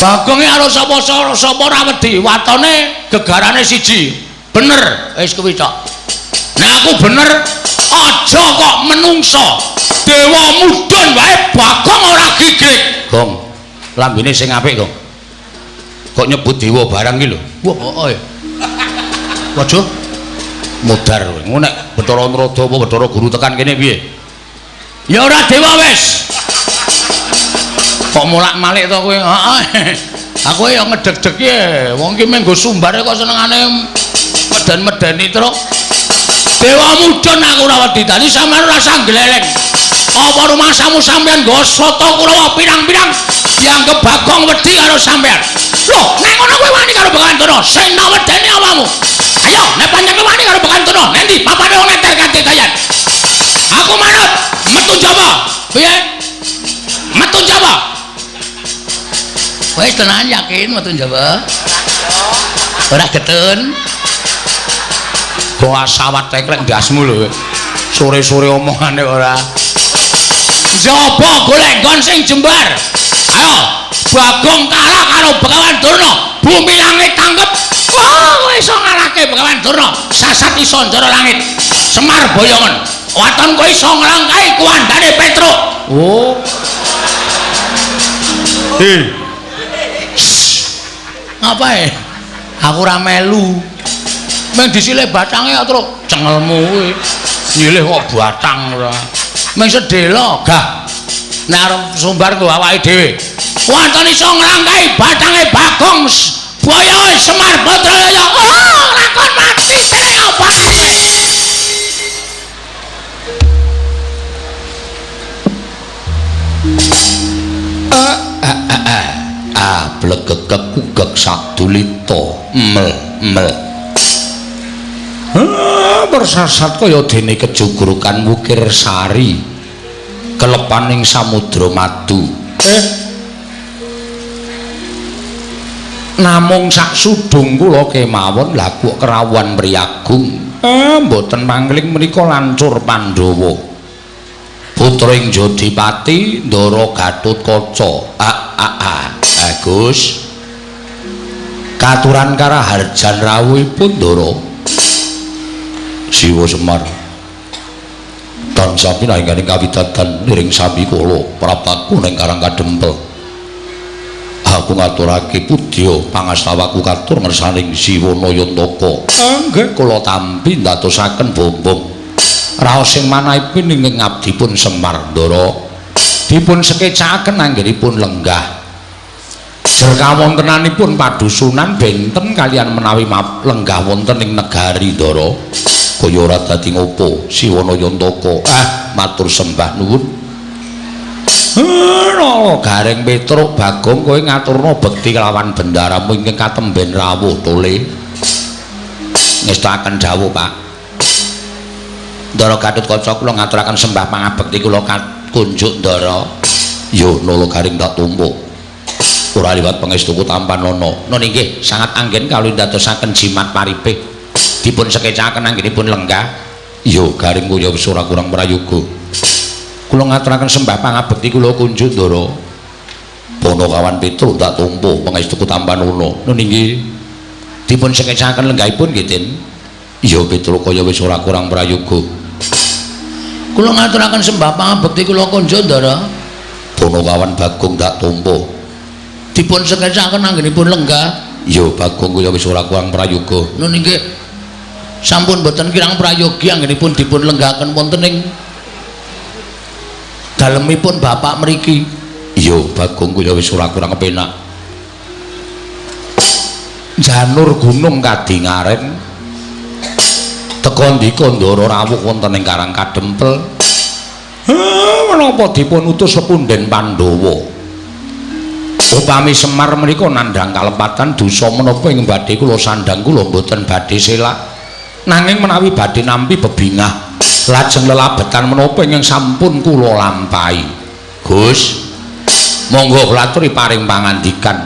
Bagong karo sapa ora wedi watone gegarane siji. Bener, wis kuwi tok. Nek aku bener aja kok menungso. Dewa mudhun wae Bagong ora gigrik. Gong, lambene sing apik, Gong. Kok nyebut dewa barang iki lho. Wah, ya. Waduh. Mudar kowe. Ngono nek Bathara Narada apa Bathara Guru tekan kene piye? Ya ora dewa wis. Kok molak-malik to kowe? Heeh. Aku ya ngedeg-deg ya. Wong ki menggo sumbare kok senengane medan-medeni terus. Dewa mudhun aku ora wedi dadi sampean rasa gleleng. Apa rumasamu sampean nggo soto Kurawa pirang-pirang dianggep Bagong wedi karo sampean. Loh, nek ngono kowe wani karo Bagantuna, sing tak wedeni awamu. Ayo, nek pancen kowe wani karo Bagantuna, nendi papane wong enter kanthi dayan. Aku manut, metu Jawa. Piye? Metu Jawa. Wis tenan yakin metu Jawa? Ora getun. Goa sawat teklek ndasmu lho. Sore-sore omongane ora. Jaba golek nggon sing jembar. Ayo, Bagong kalah karo Begawan Durna. Bumi langit tanggep. Wah, kowe iso ngalahke Begawan Durna. Sasat iso njara langit. Semar boyongan. Waton kowe iso nglangkai kuwandane Petruk. Oh. Ngapae? Aku ora melu. Meng disilih batange terus cengelmu kowe. Nyilih kok batang ora. Meng sedhela gah. Nek arep sumbar ku awake dhewe. Wonten iso nglangkai batange Bagong Boyo Semar Badraya. Oh, lakon mati sing apa? Blegegek ugek sadulita mel. Bersasat kaya dene kejugrukan wukir sari kelepaning samudra madu. Namung sak sudung kula kemawon lha kok kerawuhan mriyagung. Mboten mangling menika lancur Pandhawa. Putring Jodipati Ndara Gatotkaca. Gus. Katuran karaharjan rawuhipun Ndara. Siwa Semar. Tansah pinangganing kawidadan niring sami kula prapaku ning Karang Kadempel. Aku ngaturake pudya pangastawaku katur ngersaning Siwa Nayantaka. Nggih kula tampi ndadosaken bombong raos sing manahipun ing ngabdipun Semar Ndara dipun sekecakaken anggenipun lenggah. Jer kawontenanipun padusunan benten kalian menawi lenggah wonten ing negari Ndara. Kaya ora dadi ngopo Siwa Nayantaka. Matur sembah nuwun. Gareng Petruk Bagong kowe ngaturna bekti kelawan bendaramu ingkang katemben rawuh tole. Ngestakaken dawuh, Pak. Ndara Gatotkaca kula ngaturaken sembah pangabekti kula kunjuk Ndara. Ya nala garing tak tumpuk. Ora liwat pangestuku Tampanana. Nun inggih sangat anggen kalih ndadosaken jimat paripih. Dipun sekecakaken anggenipun lenggah. Ya garing kaya wis ora kurang prayoga. Kula ngaturaken sembah pangabekti kula kunjuk Ndara. Panakawan Petruk tak tumpu pangestuku Tampanana. Nun inggih dipun sekecakaken lenggahipun nggih, Tin. Ya Petruk kaya wis ora kurang prayoga. Kula ngaturaken sembah pangabekti kula kunjuk Ndara. Panakawan Bagong tak tumpu dipun sekecakaken anggenipun lenggah. Ya Bagong kaya wis ora kurang prayoga. Nun inggih sampun boten kirang prayogi anggenipun dipun lenggahaken wonten ing dalemipun bapak mriki. Ya Bagong kaya wis ora kurang kepenak. Janur gunung kadingaren teka ndika Ndara rawuh wonten ing Karang Kadempel. Menapa dipun utus pepunden Pandhawa? Upami Semar menika nandhang kalepatan dosa menapa ing badhe kula sandhang kula mboten badhe selak. Nanging menawi badhe nampi bebingah lajeng lelabetan menapa ingkang sampun kula lampahi. Gus, monggo kula aturi paring pangandikan.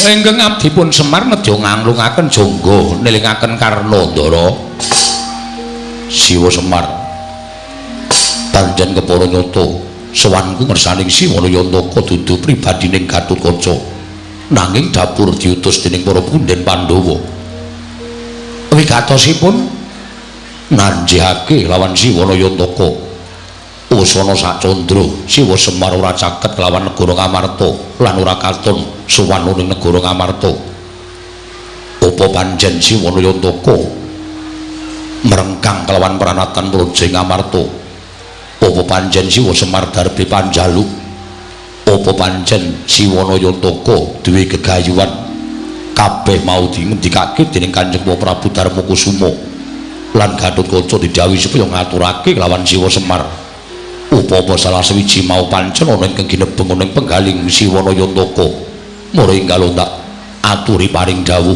Ingkang abdipun Semar nedya nganglungaken jangga nelingaken Karna Ndara. Siwa Semar panjenengan kepara nyata sawanku ngersaning Siwa Nayantaka dudu pribadining Gatotkaca. nanging dapur diutus dening para punden Pandhawa wigatosipun nanjihake lawan Siwana Yantaka usana sacandra Siwa Semar ora caket lawan negara Ngamarta lan ora katon sowan ning negara Ngamarta apa pancen Siwana Yantaka merengkang kelawan pranatan Praja Ngamarta apa pancen Siwa Semar darbe panjaluk apa pancen Siwana Yantaka duwe gegayuhan kabeh mau dingendikake dening Kanjeng Prabu Darmakusuma lan Gatotkaca didhawuhi supaya ngaturake lawan Siwa Semar upama salah sawiji mau pancen ana ing ginebeng ning penggaling Siwana Yantaka mula enggal tak aturi paring dawuh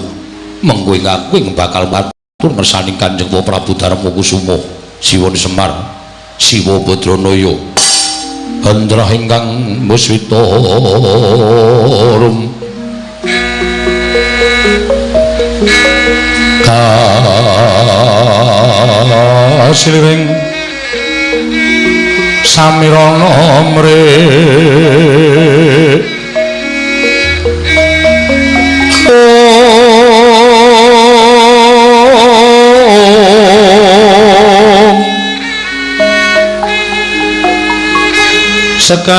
mengko aku bakal matur ngersaning Kanjeng Prabu Darmakusuma Siwana Semar Siwa Badranaya Handra ingkang muswitarum kasilring samirana mrih sekar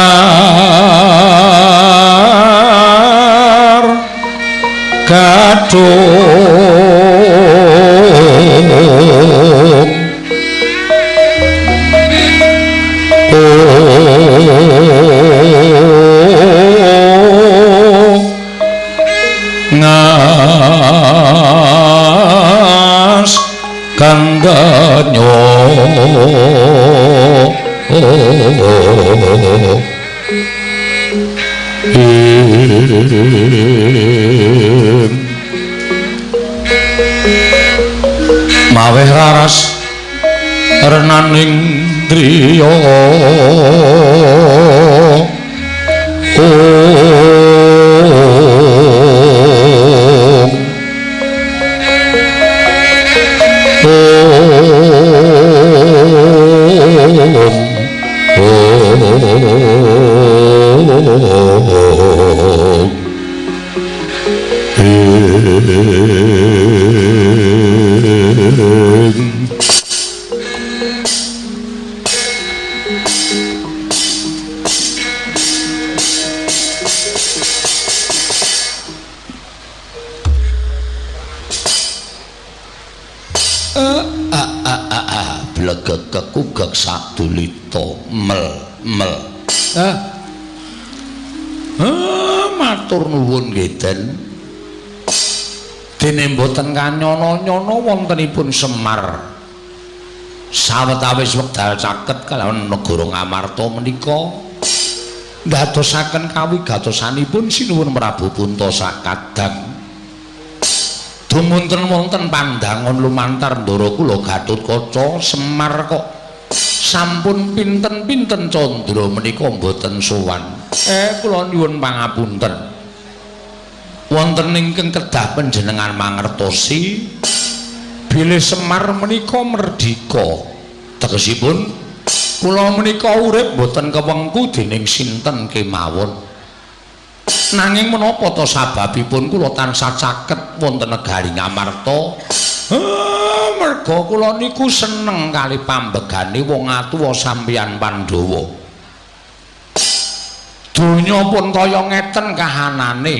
gadung ngas kangganyo maweh raras renaning driya blegek-kekugek sadulita mel matur nuwun nggih Den dene mboten kanyana-nyana wontenipun Semar sawetawis wekdal caket kalawan negara Ngamarta menika ndadosaken kawigatosanipun sinuwun Prabu Punta sakadang dumunten wonten pandangan lumantar ndara kula Gatotkaca Semar kok sampun pinten-pinten candra menika mboten sowan kula nyuwun pangapunten wonten ingkang kedah panjenengan mangertosi bilih Semar menika merdika tegesipun kula menika urip mboten kewengku dening sinten kemawon nanging menapa to sababipun kula tansah caket wonten negari Ngamarta merga kula niku seneng kali pambegane wong atuwa sampeyan Pandhawa donya pun kaya ngeten kahanane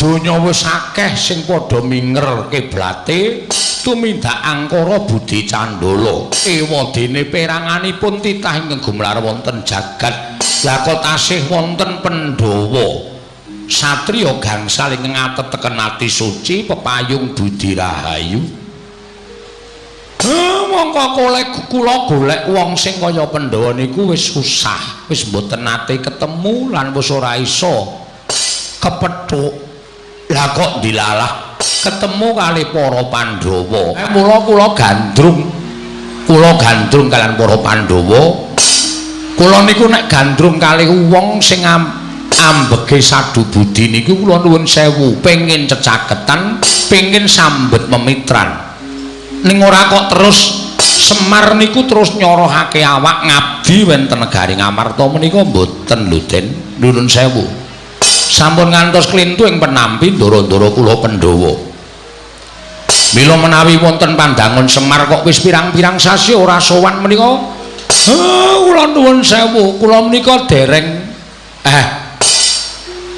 donya wis akeh sing padha minger kiblate tumindak angkara Budi Candala ewadene peranganipun titah ingkang gumlar wonten jagat lah kok tasih wonten Pandhawa satriya gangsal ingkang ateteken ati suci pepayung budi rahayu mongko kula golek wong sing kaya Pandhawa niku wis susah wis mboten nate ketemu lan wis ora iso kepethuk lah kok dilalah ketemu kali para Pandhawa mula kula gandrung kalian para Pandhawa kula niku nek gandrung kali wong sing ambege sadu budi niku kula nuwun sewu pengin cecaketan pengin sambet memitran ning ora kok terus Semar niku terus nyorohake awak ngabdi wonten negari Ngamarta menika mboten lho Den nuwun sewu sampun ngantos klintu ing penampi ndara-ndara kula Pandhawa. Mila menawi wonten pandangun Semar kok wis pirang-pirang sasi ora sowan menika. Kula nuwun sewu, kula menika dereng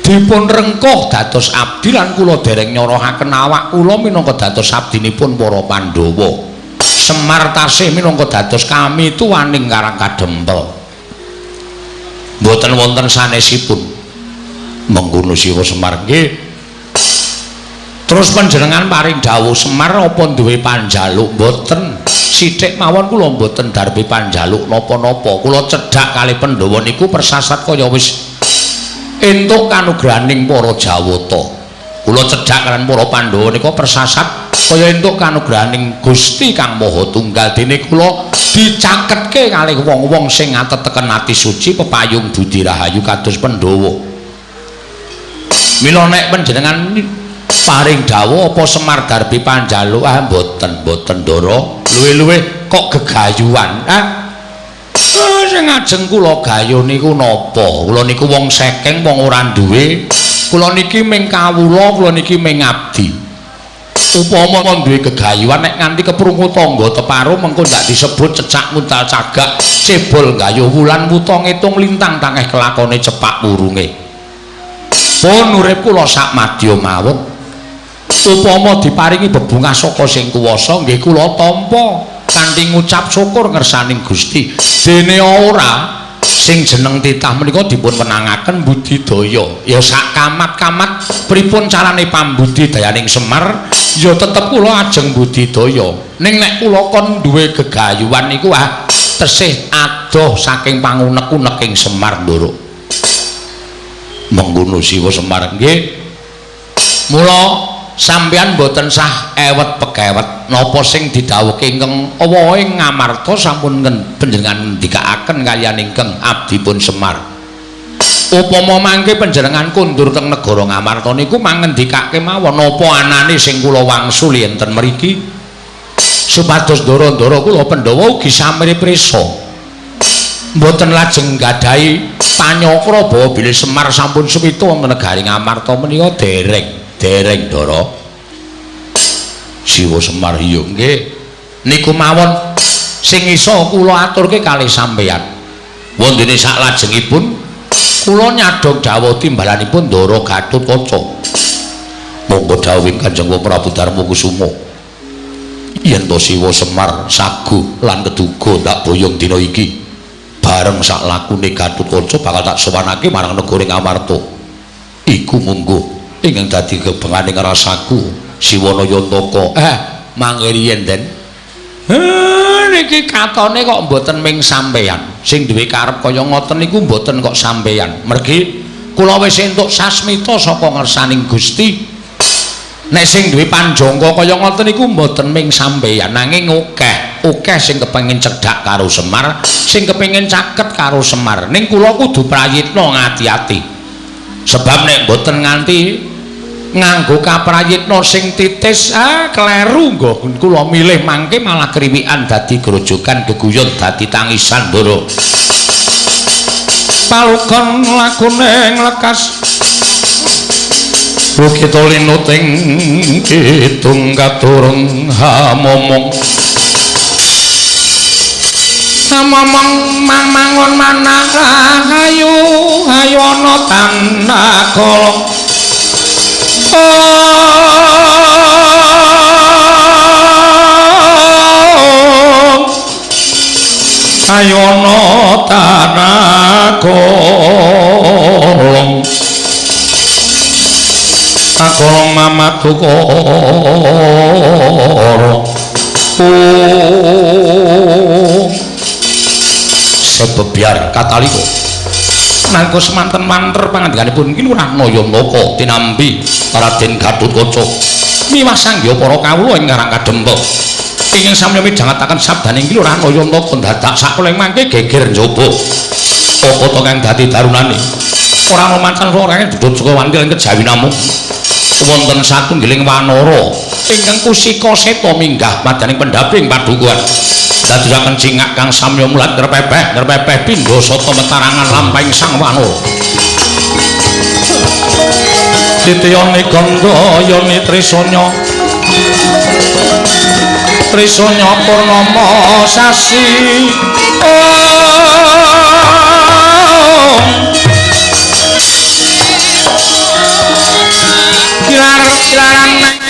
dipun rengkuh dados abdi lan kula dereng nyorohaken awak kula minangka dados abdinipun para Pandhawa. Semar tasih minangka dados kami tuwaning Karang Kadempel. Mboten wonten sanesipun. Mengkono Siwa Semar nggih. Terus panjenengan paring dawuh Semar apa duwe panjaluk mboten? Sithik mawon kula mboten darbi panjaluk napa-napa. Kula cedhak kalih Pandhawa niku persasat kaya wis entuk kanugrahaning para Jawata. Kula cedhak kaliyan para Pandhawa nika persasat kaya entuk kanugrahaning Gusti Kang Maha Tunggal. Dene kula dicaketke kalih wong-wong sing ngateteken ati suci pepayung budi rahayu kados Pandhawa. Mila nek panjenengan paring dawuh apa Semar darbi panjaluk mboten Ndara. Luwih-luwih kok gegayuhan. Sing ajeng kula gayo niku napa? Kula niku wong sekeng, wong ora duwe. Kula niki ming kawula, kula niki ming abdi. Upama duwe gegayuhan nek nganti keprungu tangga teparo mengko ndak disebut cecak muntal cagak, cebol gayuh wulan wuta ngitung lintang tangeh kelakone cepak murunge. Pun urip kula sak madya mawon. Upama diparingi bebungah saka sing kuwasa nggih kula tampa kanthi ngucap syukur ngersaning Gusti. Dene ora sing jeneng titah menika dipun wenangaken budidaya. Ya sak kamat-kamat pripun carane pambudidayaning Semar ya tetep kula ajeng budidaya. Ning nek kula kon duwe gegayuhan niku tesih adoh saking pangunek-uneking Semar Ndara. Mengkono Siwa Semar nggih. Mula sampeyan boten sah ewet pekewet napa sing didhawuhke ingkang wae Ngamarta sampun panjenengan ndikaaken kaliyan ingkang abdipun Semar. Upama mangke panjenengan kundur teng negara Ngamarta niku mangendikake mawon napa anane sing kula wangsuli enten mriki supados ndara-ndara kula Pandhawa ugi samire prisa mboten lajeng gadahi panyakra bawa bilih Semar sampun suwita wonten negari Ngamarta menika dereng Ndara. Siwa Semar iya nggih niku mawon sing isa kula aturke kalih sampeyan. Wondene saklajengipun kula nyadhong dawuh timbalanipun Ndara Gatotkaca. Monggo dawuhing Kanjeng Prabu Darmakusuma. Yen to Siwa Semar sagu lan keduga tak boyong dina iki bareng sak lakune Gatotkaca bakal tak sowanake marang negara Ngamarta. Iku monggo ingkang dadi kebenganing rasaku Siwanayantaka. Mangke riyen den. Niki katone kok mboten ming sampeyan. Sing duwe karep kaya ngoten niku mboten kok sampeyan. Mergi kula wis entuk sasmita saka ngersaning Gusti. Nek sing duwe panjangka kaya ngoten niku mboten ming sampeyan, nanging akeh sing kepengin cedhak karo Semar, sing kepengin caket karo Semar. Ning kula kudu prayitna ngati-ati. Sebab nek mboten nganti nganggo kaprayitna sing titis kleru nggo kula milih mangke malah kriwikan dadi grojogan geguyon dadi tangisan Ndara. Palukon lakune nglekas Bukit linuting kidung katurung hamomong mangun manah ayu ana tanah kolong ayo ana tanah kolong akolong mamatu koro sebebiar kataliko nangko semanten manter pangandikanipun iki Lurah Nayantaka tinambi Raden Gatotkaca miwah sanggya para kawula ing Karang Kadempel ingkang sami midhangetaken sabdaning iki Lurah Nayantaka dadak sakoleng mangke geger njaba apa to kang dadi darunane ora ana mancan ora duduk saka wantil kejawi namung wonten satunggiling wanara ingkang kusika seta minggah madaning pendhaping padukuhan dadosaken cingak kang samya mulat ngrepepeh pindha sata metarangan lampahing sang wanara Titiyane Gandayane Trisanya Trisanya Purnama sasi kilar-kilaran nang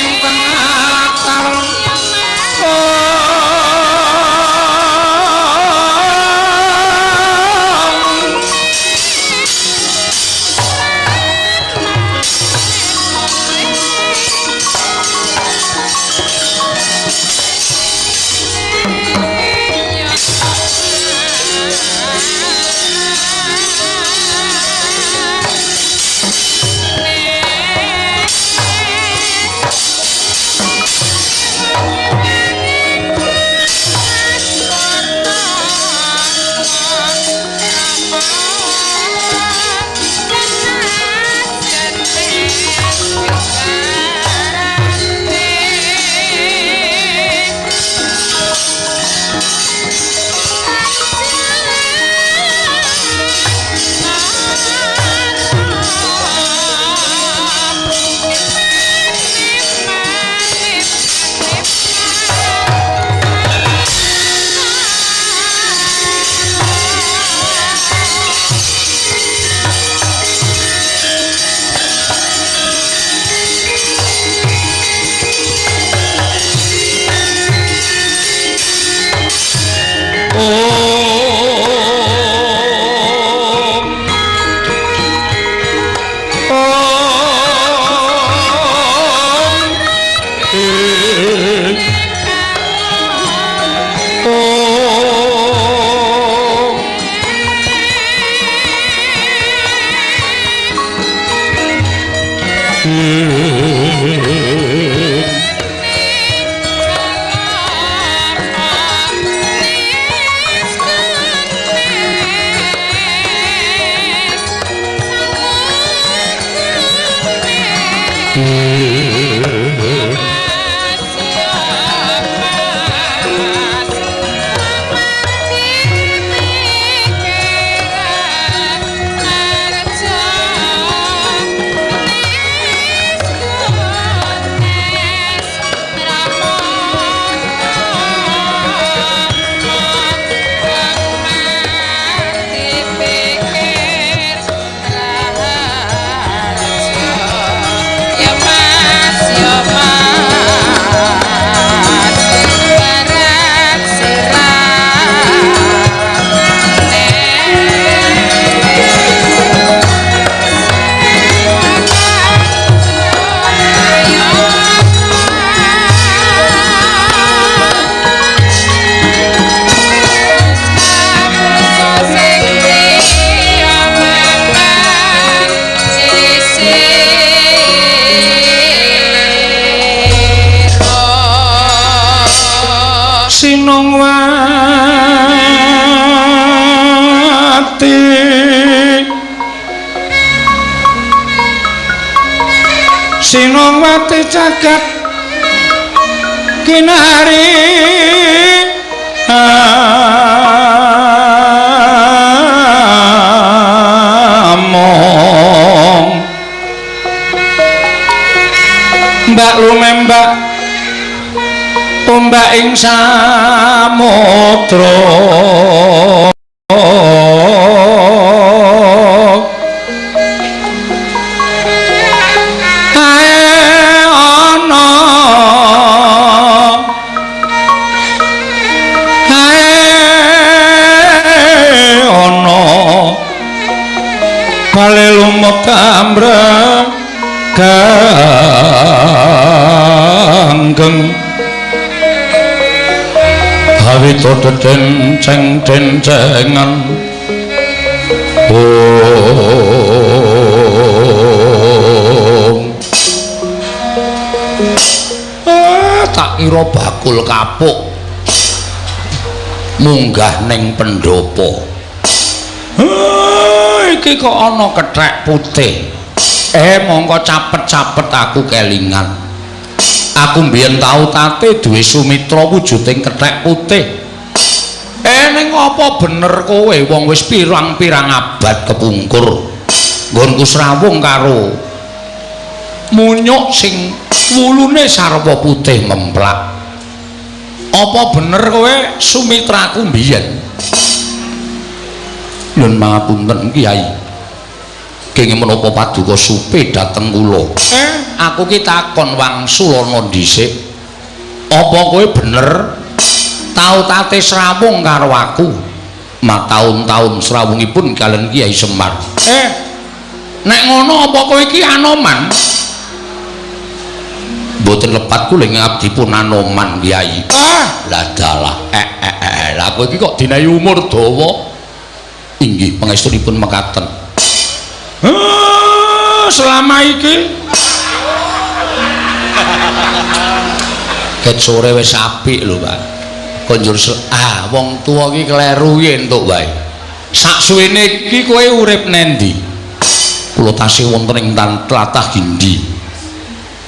Sinongwati jagat kinari among mbak lumembak ombak ing samudra bale lumut kambreng ganggeng hawito denceng-dencengan tak kira bakul kapuk munggah ning pendopo. Iki kok ana kethek putih. Mongko capet-capet aku kelingan. Aku mbiyen tau tate duwe sumitra wujuding kethek putih. Ning apa bener kowe wong wis pirang-pirang abad kepungkur nggonku srawung karo munyuk sing wulune sarwa putih memplak. Apa bener kowe sumitraku mbiyen? Nyun pangapunten Kyai. Kenging menapa paduka supe dhateng kula? Aku ki takon Wangsulana dhisik. Apa kowe bener tau tate srawung karo aku? Mataun-taun srawungipun kalian Kyai Semar. Nek ngono apa kowe iki anoman? Mboten lepat kula ngabdipun anoman Kyai. Lah dalah lah kowe iki kok dinayi umur dawa. Inggih pangestunipun mekaten. Selama iki ket sore wis apik lho, Pak. Konjur wong tuwa iki kleru yen entuk wae. Sak suwene iki kowe urip nendi? Kula tasih wonten ing tlatah Gindi.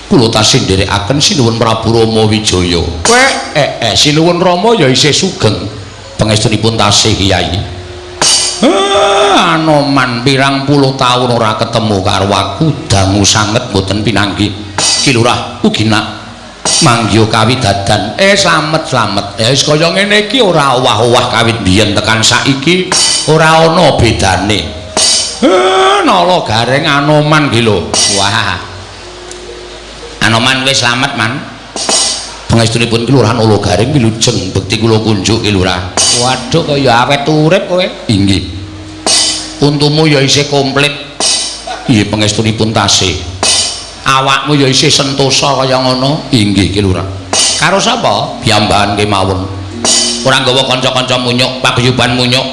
Kula tasih nderekaken Sinuwun Prabu Rama Wijaya. Kowe Sinuwun Rama ya isih sugeng. Pangestunipun tasih Kyai. Anoman pirang puluh taun ora ketemu karo aku dangu sanget mboten pinanggih. Ki Lurah ugi nak manggya kawidadan. Slamet. Wis kaya ngene iki ora owah-owah kawit biyen tekan saiki ora ana bedane. Nala gareng Anoman ki lho. Wah. Anoman wis slamet, Man. Pangestunipun Ki Lurah Nala Garing wilujeng bekti kula kunjuk Ki Lurah. Waduh kaya awet urip kowe. Inggih. Untumu ya isih komplit. Nggih pangestunipun tasih. Awakmu ya isih sentosa kaya ngono. Inggih Ki Lurah. Karo sapa? Piyambakan kemawon. Ora nggawa kanca-kanca munyuk, paguyuban munyuk.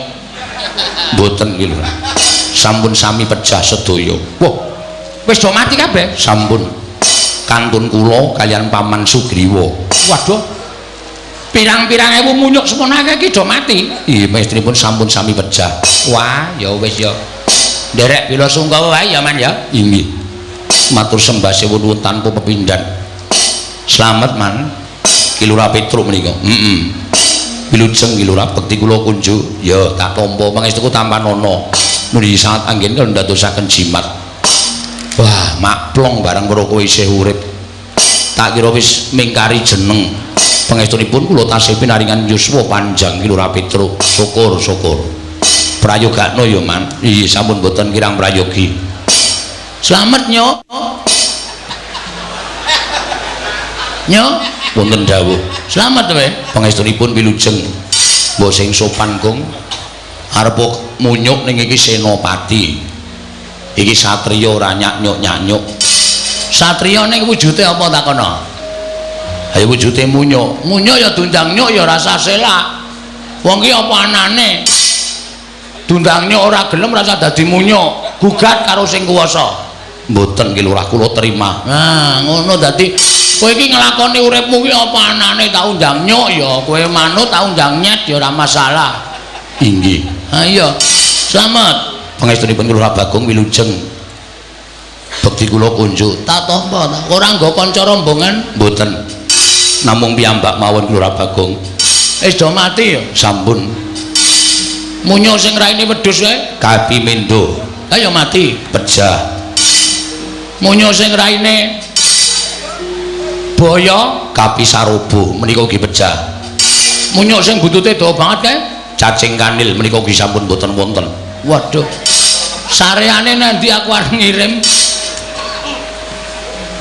Mboten Ki Lurah. Sampun sami pejah sedaya. Wah, wis do mati kabeh. Sampun. Kantun kula kalian Paman Sugriwa. Waduh. Pirang-pirang ewu munyuk sepunake iki do mati. Nggih, mestripun sampun sami pejah. Wah, ya wis ya. Nderek bila sungkawa wae ya, Man ya. Inggih. Matur sembah sewu nuwun tanpa pepindhan. Slamet, Man. Ki Lurah Petruk menika. Wilujeng Ki Lurah bekti kula kunjuk. Ya tak tampa pangestuku tampan ana. Muni sangat anggen kula ndadosaken jimat. Wah, maklong barang karo kowe isih urip. Tak kira wis mingkari jeneng. Pangestunipun kula tasih pinaringan yuswa panjang Ki Lurah Petruk. Syukur. Prayogakno ya, Man. Iya, sampun boten kirang prayogi. Slamet, Nyok. Nyok, wonten dawuh. Slamet wae. Pangestunipun wilujeng. Mbok sing sopan, Kong. Arep munyuk ning iki senopati. Iki satriya ora nyanyuk. Satriya ning wujude apa takono? Ayo wujude munyuk. Munyuk ya dundang nyuk ya rasa selak. Wong iki apa anane? Dundang nyuk ora gelem rasa dadi munyuk. Gugat karo sing kuwasa. Mboten Ki Lurah kula terima. Nah, ngono dadi kowe iki nglakoni uripmu ki apa anane tak undang nyuk ya. Kowe manut tak undang nyet ya ora masalah. Inggih. Ha iya. Slamet. Pangestunipun Ki Lurah Bagong wilujeng bekti kula kunjuk. Tak tampa ta? Ora nggo kanca rombongan? Mboten. Namung piyambak mawon Ki Lurah Bagong. Wis do mati ya? Sampun. Munyuk sing raine wedhus wae? Kapimindo. Ha ya mati. Pejah. Munyuk sing raine boyo? Kapisarobo. Menika ugi pejah. Munyuk sing buntute dawa banget kae? Cacing kanil menika ugi sampun mboten wonten. Waduh, sareane nanti aku arep ngirim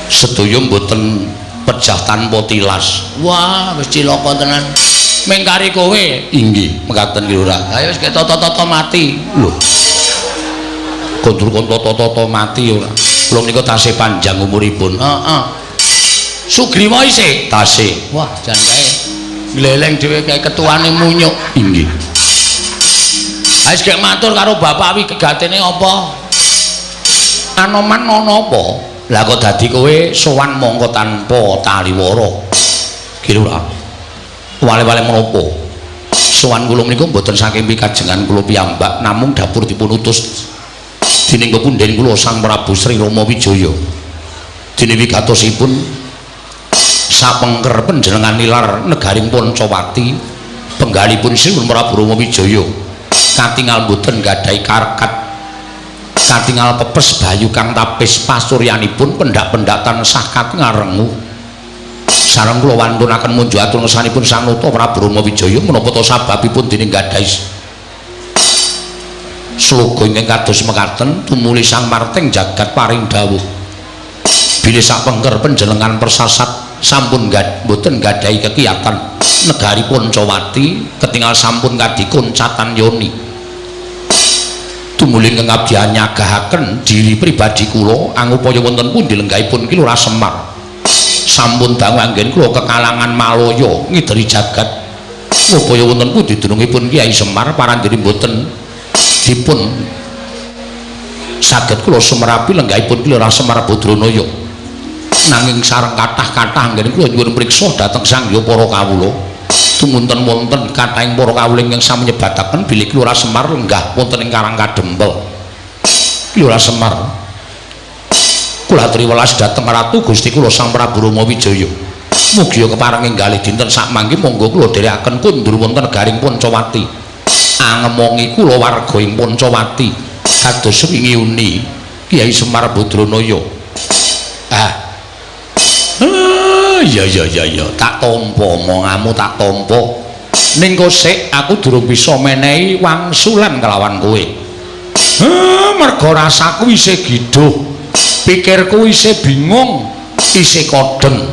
sedaya mboten pejah tanpa tilas. Wah, wis cilaka tenan. Mengkari kowe. Inggih, mekaten Ki Lurah. Ayo wis toto-toto mati. Lho. Kondur toto-toto mati ora. Kula menika tasih panjang umuripun. Heeh. Sugriwa isih tasih. Wah, jan kae gleleng dhewe kae ketuane munyuk. Inggih. Wis gek matur karo bapak wi kegatene apa? Anoman ngono apa? Lah kok dadi kowe sowan mongko tanpa taliwara. Ki Lurah. Wale-wale menapa? Sowan kula menika mboten saking pikajengan kula piyambak, namung dapur dipun utus dening pepunden kula Sang Prabu Sri Rama Wijaya. Dene wigatosipun sapengker panjenengan nilar negaring Pancawati, penggalipun Sri Prabu Rama Wijaya. Katingal mboten gadhahi karkat katingal pepes bayu kang tapis pasuryanipun pendak-pendak tansah katingal rengu sareng kula wantunaken munjuk atur ngesanipun Sang Nata Prabu Rama Wijaya menapa ta sababipun dening gadhahi sloga ingkang kados mekaten tumuli Sang Marteng jagat paring dawuh bilih sapengker panjenengan persasat sampun mboten gadhahi kekiyatan negari Poncowati ketingal sampun kadikun catan yoni tumuli ingkang abdian nyagahaken diri pribadi kula angupaya wonten pundi lenggahipun ki Lurah Semar sampun dangu anggen kula kekalangan Malaya ngideri jagat upaya wonten pundi dunungipun Kyai Semar parandiri mboten dipun saged kula sumerapi lenggahipun Lurah Semar Badranaya nanging sareng kathah-kathah anggen kula nyuwun priksa dhateng sangya para kawula tumunten wonten kathahing para kawula ingkang sami nyebataken bilih Lurah Semar lenggah wonten ing Karang Kadempel Lurah Semar kula triwelas dhateng Ratu Gusti kula Sang Prabu Rama Wijaya mugi kepareng enggalih dinten sakmangke monggo kula dherekaken kundur wonten garing Poncowati angemongi kula warga ing Poncowati kados wingi uni Kyai Semar Badranaya ya tak tampa omonganmu tak tampa ning kosek aku durung bisa menehi wangsulan kelawan kowe merga rasaku isih giduh pikirku isih bingung isih kodeng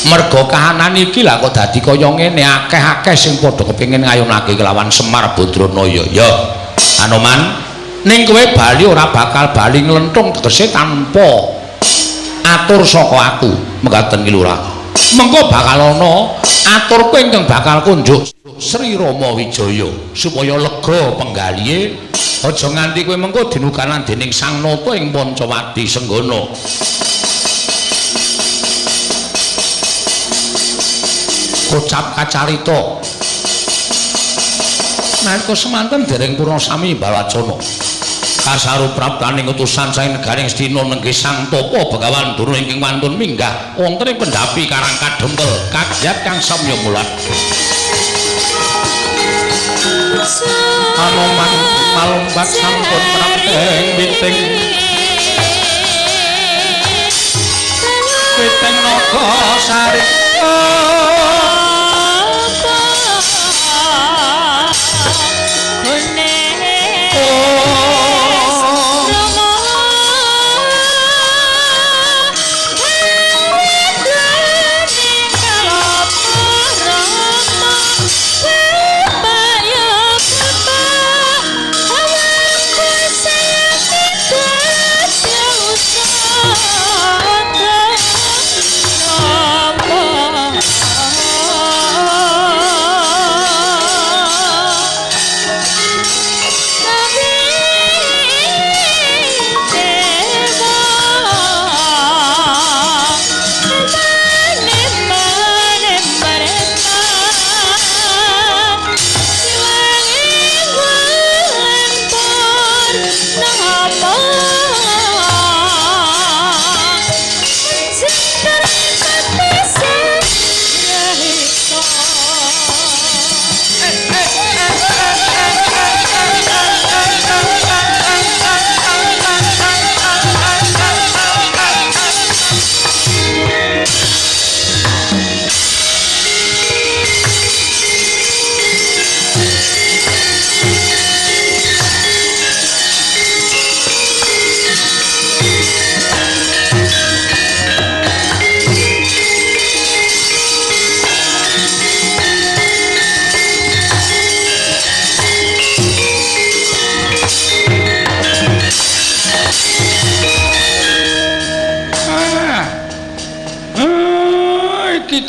merga kahanan iki lah kok dadi kaya ngene akeh-akeh sing padha kepengin ngayunake kelawan Semar Badranaya ya Anoman ning kowe bali ora bakal bali nglenthung tegese tanpa atur saka aku mekaten ki Lurah mengko bakal ana aturku ingkang bakal kunjuk Sri Rama Wijaya supaya lega penggalihe aja nganti kowe mengko dinukaran dening Sang Nata ing Poncowati Senggana kocap kacarita nalika semanten dereng purna sami Balacana kasarupraptaning utusan saing negaring Astina nenggih Sang Tapa Begawan Dura ingkang wantun minggah wonten ing pendhapi Karang Kadempel kagiat kang samya mulat Anoman malumpat sampun prapteng binting Witeng naga sari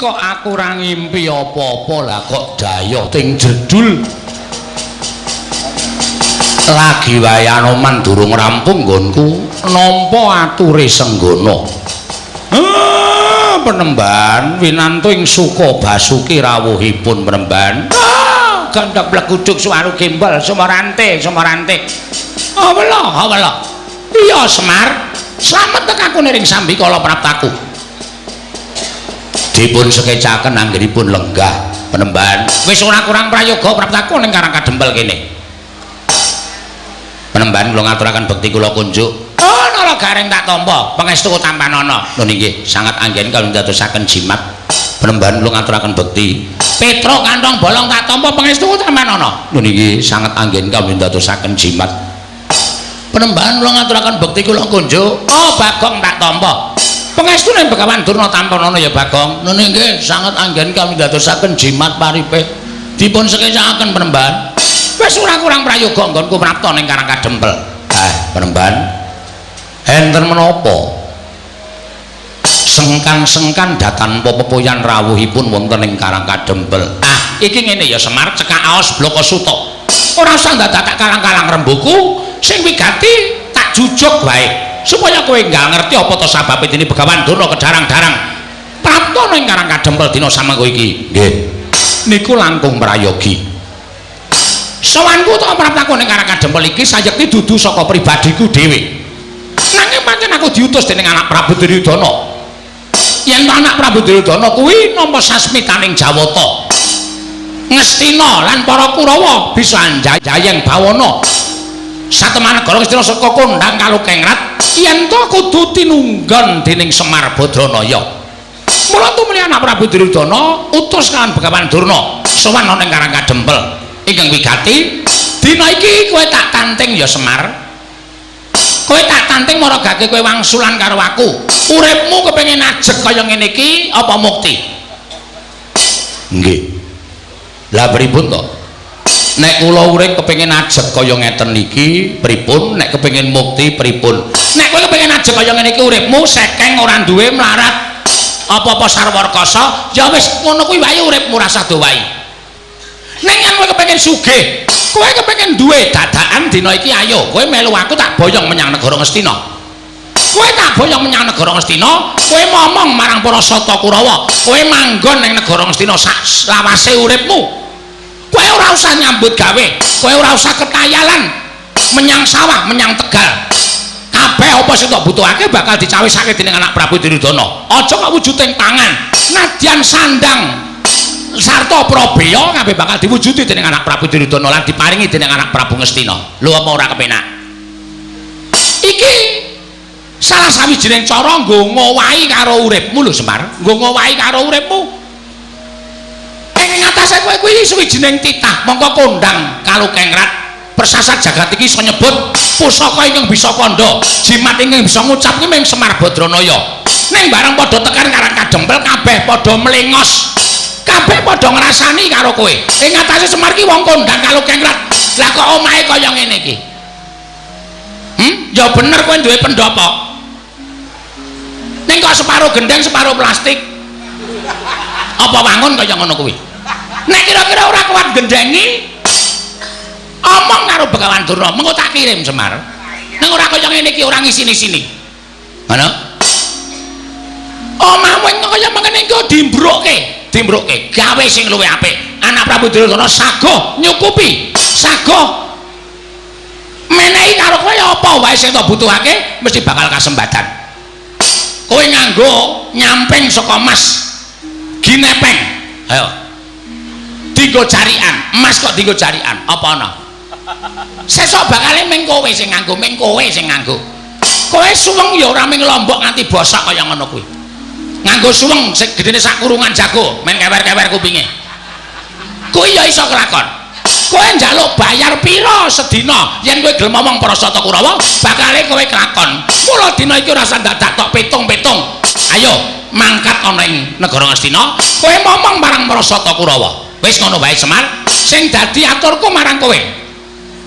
kok aku ora ngimpi apa-apa lah kok daya ting jedul lagi wae Anoman durung rampung nggonku nampa ature Senggana Penemban winanto ing suka basuki rawuhipun Penemban gandhak bleguduk suwaru gembel Sumarante awela iya Semar slamet tekaku ning Sambikala Praptaku dipun sekecaken anggenipun lenggah Penemban wis ora kurang prayoga Praptaku ning Karang Kadempel kene Penemban Penembahan kula ngaturaken bekti kula kunjuk. Oh, nala gareng tak tampa, pangestu tampanana. Lho nggih, sangat anggen kula ndadosaken jimat. Penembahan kula ngaturaken bekti. Petro kantong bolong tak tampa pangestu tampanana. Lho nggih, sangat anggen kula ndadosaken jimat. Penembahan kula ngaturaken bekti kula kunjuk. Oh, Bagong tak tampa. Pangestu ning Begawan Durna tampanana ya Bagong. Lho nggih, sangat anggen kula ndadosaken jimat paripe. Dipun sekecakaken penembahan. Wis ora kurang prayoga nggonku prapta ning Karang Kadempel. Penembahan enten menapa? Sengkan-sengkan datan pepoyan rawuhipun wonten ing Karang Kadempel. Iki ngene ya Semar, cekak aos Bloko Suta. Ora usah dadak kalang-kalang rembuku, sing wigati tak jujuk wae. Supaya kowe nggak ngerti apa to sababe dene Begawan Durna kedarang-darang prapta ning Karang Kadempel dina samengko iki. Nggih. Niku langkung prayogi. Sowanku tak praptaku ning Karang Kadempel iki sayekti dudu saka pribadiku dhewe. Nanging pancen aku diutus dening anak Prabu Duryudana. Yen anak Prabu Duryudana kuwi nampa sasmitaning Jawata. Ngastina lan para Kurawa bisa njayeng bawana. Satemah negara Ngastina saka kondhang Kalukengrat yen to kudu tinunggan dening Semar Badranaya. Mula tumuli anak Prabu Duryudana utus kan Begawan Durna sowan ning Karang Kadempel. Ingkang wigati dina iki kowe tak tanting ya Semar. Kowe tak tanting maragake kowe wangsulan karo aku. Uripmu kepengin ajeg kaya ngene iki apa mukti? Nggih. Lah pripun to? Nek kula urip kepengin ajeg kaya ngeten iki pripun? Nek kepengin mukti pripun? Nek kowe kepengin ajeg kaya ngene iki uripmu sekeng ora duwe mlarat apa-apa sarwarkasa, ya wis ngono kuwi wae uripmu rasa dowahi. Nek yen kowe kepengin sugih, kowe kepengin duwe dadakan dina iki ayo, kowe melu aku tak boyong menyang negara Ngastina. Kowe tak boyong menyang negara Ngastina, kowe momong marang para Sata Kurawa, kowe manggon ning negara Ngastina sak lawase uripmu. Kowe ora usah nyambut gawe, kowe ora usah ketayalan menyang sawah, menyang Tegal. Kabeh apa sing tak butuhake bakal dicawisake dening anak Prabu Duryudana. Aja kok wujuding tangan, nadyan sandang sarta Prabeya kabeh bakal diwujudi dening anak Prabu Duryudana lan diparingi dening anak Prabu Ngastina. Lho apa ora kepenak? Iki salah sawijining cara nggo ngowahi karo uripmu lho Semar, nggo ngowahi karo uripmu. Ing ngatasé kowe kuwi sawijining titah mongko kondhang Kalukengrat persasat jagat iki iso nyebut pusaka ingkang bisa kandha, jimat ingkang bisa ngucap kuwi mung Semar Badranaya. Ning bareng padha tekan Karang Kadempel kabeh padha mlengos. Kabeh padha ngrasani karo kowe. Ing ngatasé Semar ki wong kondhang Kalukengrat. Lah kok omahe kaya ngene iki? Ya bener kowe duwe pendopo. Ning kok separo gendeng, separo plastik. Apa wangun kaya ngono kuwi? Nek kira-kira ora kuat gendengi, omong karo Begawan Durna, mengko tak kirim Semar. Ning ora kaya ngene iki, ora ngisini-sini. Ngono? Omahmu kaya mengene iki dimbrokke gawe sing luwih apik. Anak Prabu Duryudana saguh nyukupi, saguh menehi karo kowe apa wae sing tak butuhake mesti bakal kasembatan. Kowe nganggo nyamping saka emas ginepeng. Ayo. Dienggo jarikan, emas kok dienggo jarikan. Apa ana? Sesuk bakale ming kowe sing nganggo, ming kowe sing nganggo. Kowe suweng ya ora ming lombok nganti bosok kaya ngono kuwi. Nganggo suweng sing gedene sak kurungan jago, men kewer-kewer kupinge. Kuwi ya iso kelakon. Kowe njaluk bayar pira sedina yen kowe gelem ngomong para Sata Kurawa, bakale kowe kelakon. Mula dina iki ora usah dadak tok petung-petung. Ayo mangkat ana ing negara Ngastina, kowe ngomong marang para Sata Kurawa. Wis ngono wae Semar, sing dadi aturku marang kowe.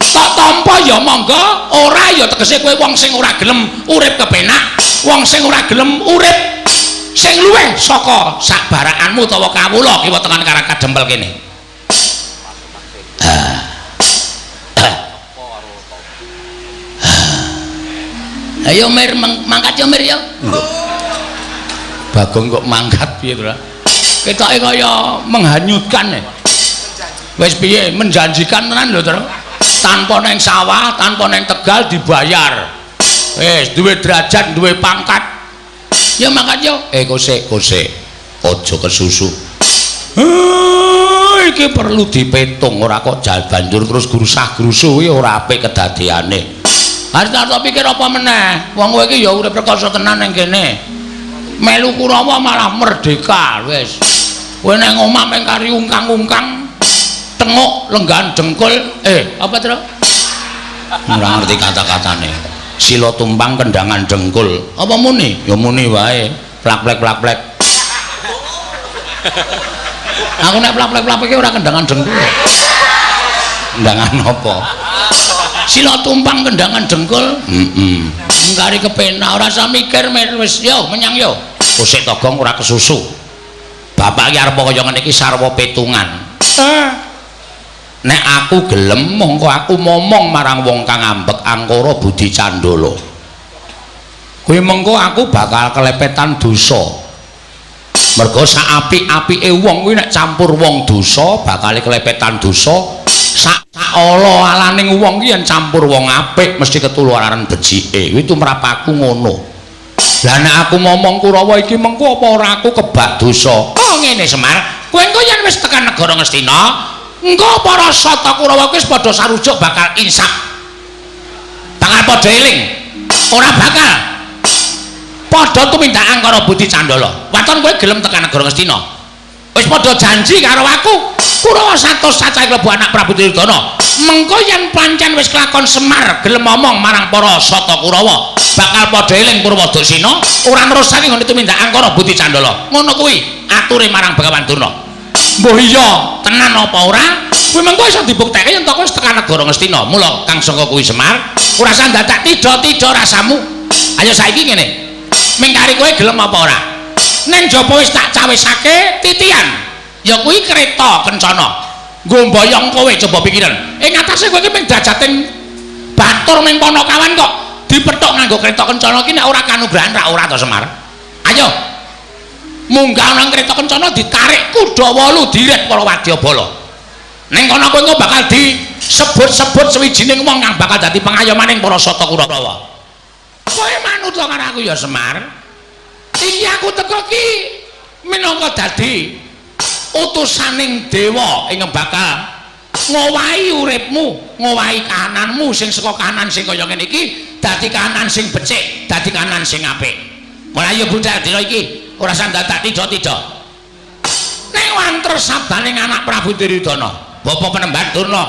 Tak tampa ya monggo, ora ya tegese kowe wong sing ora gelem urip kepenak, wong sing ora gelem urip sing luwih saka sakbarakanmu utawa kawula kiwa tekan Karang Kadempel kene. Ayo Mir mangkat ya Mir ya. Bagong kok mangkat piye to, Ra? Ketoke kaya menghanyutkan. Wis piye menjanjikan tenan lho, Tru. Tanpa neng sawah, tanpa neng Tegal dibayar. Wis duwe derajat, duwe pangkat. Ya mangkat yo. Kosek. Aja kesusu. Iki perlu dipetung ora kok banjur terus grusah-grusu kuwi ora apik kedadeane. Harus tak pikir apa meneh. Wong kowe iki ya urip rekoso tenan ning kene. Melu Kurawa malah merdeka wis. Kowe nang omah meng kari ungkang-ungkang tengok lenggan jengkul apa terus? Ora ngerti kata-katane. Sila tumpang kendangan jengkul. Apa muni? Ya muni wae. Plak-plek. Aku nek plak-plek iki ora kendangan jengkul. Kendangan apa? Sila tumpang kendangan jengkul. Ngkari kepenak ora usah mikir wis yo menyang yo. Kusik togong ora kesusu. Bapak iki arep kaya ngene iki sarwa petungan. Nek aku gelem mongko aku momong marang wong kang ambek angkara Budi Candala. Kuwi mengko aku bakal kelepetan dosa. Mergo sak apik-apike wong kuwi nek campur wong dosa bakal kelepetan dosa. Sak ala alaning wong ki yen campur wong apik mesti ketularan becike. Kuwi tumrapaku ngono. Lah nek aku momong Kurawa iki mengko apa ora aku kebak dosa. Oh ngene Semar, kowe engko yen wis tekan negara Ngastina, engko para sata Kurawa kuwi padha sarujuk bakal insaf. Bakal padha eling. Ora bakal padha tumindakang karo Budi Candala. Waton kowe gelem tekan negara Ngastina. Wis padha janji karo aku. Kurawa 100 cacah klebu anak Prabu Duryudana. Mengko yen pancen wis kelakon Semar gelem ngomong marang para sata Kurawa, bakal padha eling Purwadasina, ora nerusake ngene tumindakang karo Budi Candala. Ngono kuwi ature marang Begawan Durna. Mbah iya, tenan apa ora? Kuwi mengko iso dibuktekke yen wis tekan negara Ngastina. Mula kang saka kuwi Semar, ora usah dadak tida-tida rasamu. Ayo saiki ngene. Mengkari kowe gelem apa ora? Ning jaba wis tak cawisake titian. Ya kuwi kereta kencana. Nggo mboyong kowe coba pikiran. Ing atase kowe iki mung dajating batur ning Panakawan kok dipethuk nganggo kereta kencana iki nek ora kanugrahan ra ora to Semar. Ayo. Munggah nang kereta kencana ditarik kuda 8 diret para wadyabala. Ning kono kowe engko bakal disebut-sebut sewijining wong kang bakal dadi pengayomaning para sata Kurawa. Kowe manut karo aku ya Semar. Iki aku teko ki minangka dadi utusaning dewa ing bakal ngowahi uripmu, ngowahi kahananmu sing saka kahanan sing kaya ngene iki dadi kahanan sing becik, dadi kahanan sing apik. Mulai ya budal dina iki ora usah dadak tida-tida. Ning wanter sabdaning anak Prabu Duryudana, Bapa Penemban Durna,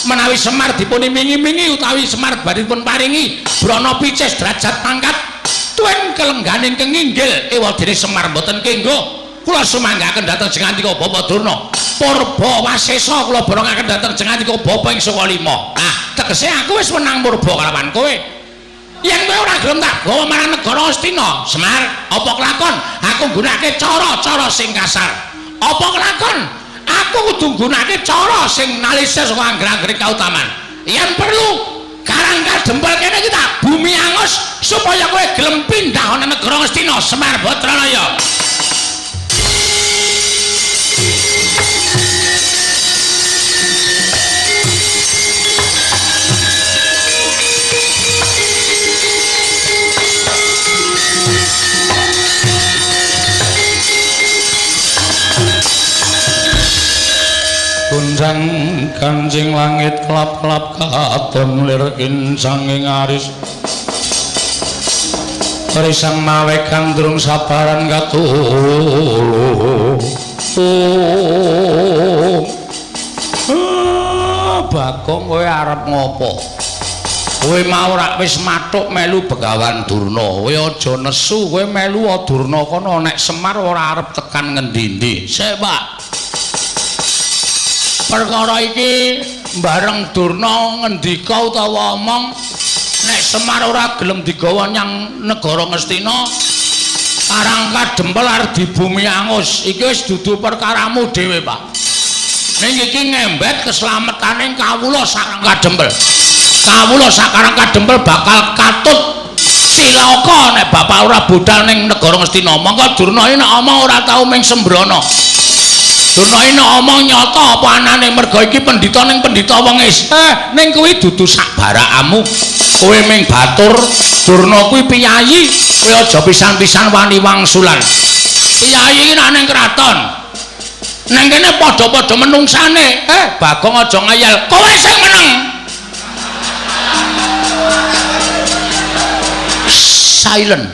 menawi Semar dipun imingi-imingi utawi Semar badhepun paringi brana picis derajat pangkat tuwin kelengganing kenginggil ewadene Semar mboten kenggo. Kula sumanggaken dhateng Jengandika Bapa Durna. Purba Wasesa kula borongaken dhateng Jengandika Bapa ing Saka Lima. Ah, tegese aku wis menang purba kalawan kowe. Yen kowe ora gelem tak gawa marang negara Astina, Semar, apa kelakon? Aku nggunakake cara-cara sing kasar. Apa kelakon? Aku kudu nggunakake cara sing nalisis saka angger-angger kautaman. Yen perlu karang kadempel kene iki tak bumi angus supaya kowe gelem pindah ana negara Astina, Semar Batranaya. Gunjang Kanjeng langit kelap-kelap katon lir insanging aris risang mawe kandrung sabaran katulu Bagong kowe arep ngopo? Kowe mau rak wis mathuk melu Begawan Durna. Kowe aja nesu, kowe melu Durna kono nek Semar ora arep tekan ngendi-endi. Sik, Pak. Perkara iki bareng Durna ngendika utawa omong nek Semar ora gelem digawa nyang negara Ngastina, karang kadempel arep di bumi angus. Iki wis dudu perkaramu dhewe, Pak. Ning iki ngembet keselametaning kawula sareng kadempel. Kawula sakarang kadempel bakal katut cilaka nek bapak ora budal ning negara Ngastina. Monggo Durna iki nek omong ora tau ming sembrono. Durna iki nek omong nyata apa anane merga iki pendhita ning pendhita wong ning kuwi dudu sak barakamu. Kowe ming batur, Durna kuwi piyayi, kowe aja pisan-pisan wani wangsulan. Piyayi iki nek ning kraton. Nang kene padha-padha menungsane. Bagong aja ngayal, kowe sing meneng. silent.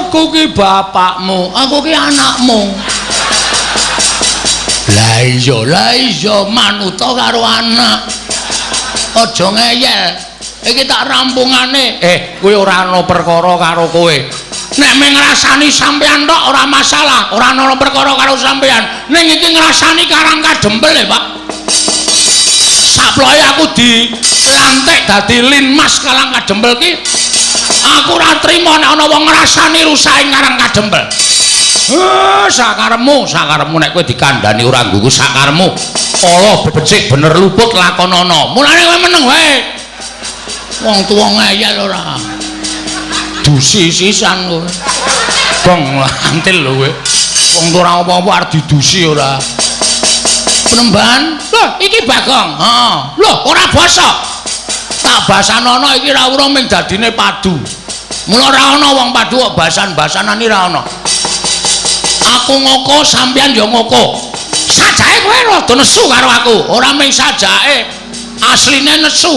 Aku ki bapakmu, aku ki anakmu. Lah iya manuta karo anak. Aja ngeyel. Iki tak rampungane. Kowe ora ana perkara karo kowe. Nek mung ngrasani sampean tok ora masalah, ora ana perkara karo sampean. Ning iki ngrasani Karang Kadempel ya, Pak. Saploke aku dilantik dadi linmas Karang Kadempel ki. Aku ora trima nek ana wong ngrasani rusake Karang Kadempel. Sakarepmu nek kowe dikandhani ora nggugu sakarepmu. Allah becik bener luput lakonana. Mulane kowe meneng wae. Wong tuwa ngeyel ora. Dusi sisan kowe. Bong lantil lho kowe. Wong ora apa-apa arep didusi ora. Penembahan? Loh, iki Bagong. Heeh. Loh, ora basa. Tak basanono iki ra ora ming dadine padu. Mula ora ana wong padu kok basan-basanan iki ra ana. Aku ngoko sampean ya ngoko. Sajake kowe rada nesu karo aku. Ora ming sajake. Asline nesu.